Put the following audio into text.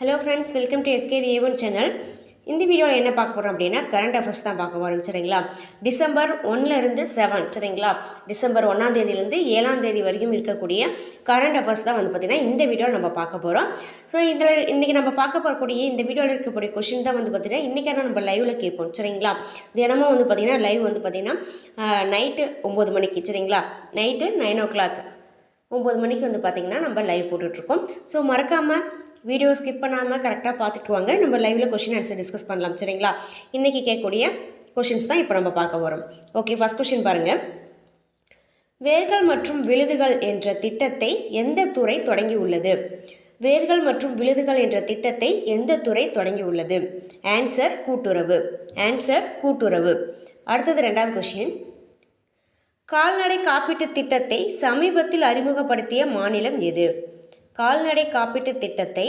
Hello friends, welcome to SKVA1 channel. இந்த வீடியோவில் என்ன பார்க்க போகிறோம் அப்படின்னா கரண்ட் அஃபேர்ஸ் தான் பார்க்க போகிறோம். சரிங்களா? டிசம்பர் 1லேருந்து 7 சரிங்களா, டிசம்பர் 1ஆம் தேதியிலேருந்து 7ஆம் தேதி வரைக்கும் இருக்கக்கூடிய கரண்ட் அஃபேர்ஸ் தான் பார்த்திங்கன்னா இந்த வீடியோவில் நம்ம பார்க்க போகிறோம். ஸோ இதில் இன்றைக்கி நம்ம பார்க்க போகக்கூடிய இந்த வீடியோவில் இருக்கக்கூடிய கொஷின் தான் பார்த்திங்கன்னா இன்றைக்கான நம்ம லைவில் கேட்போம். சரிங்களா? தினமும் பார்த்திங்கன்னா லைவ் பார்த்திங்கன்னா நைட்டு 9 மணிக்கு சரிங்களா, நைட்டு 9 o'clock 9 மணிக்கு பார்த்திங்கன்னா நம்ம லைவ் போட்டுட்ருக்கோம். ஸோ மறக்காமல் வீடியோ ஸ்கிப் பண்ணாமல் கரெக்டாக பார்த்துட்டு வாங்க. நம்ம லைவில் கொஷின் ஆன்சர் டிஸ்கஸ் பண்ணலாம். சரிங்களா? இன்றைக்கி கேட்கக்கூடிய கொஷின்ஸ் தான் இப்போ நம்ம பார்க்க போகிறோம். ஓகே, ஃபஸ்ட் கொஷின் பாருங்கள். வேர்கள் மற்றும் விழுதுகள் என்ற திட்டத்தை எந்த துறை தொடங்கி உள்ளது? வேர்கள் மற்றும் விழுதுகள் என்ற திட்டத்தை எந்த துறை தொடங்கி உள்ளது? ஆன்சர் கூட்டுறவு. ஆன்சர் கூட்டுறவு. அடுத்தது ரெண்டாவது கொஷின். கால்நடை காப்பீட்டு திட்டத்தை சமீபத்தில் அறிமுகப்படுத்திய மாநிலம் எது? கால்நடை காப்பீட்டு திட்டத்தை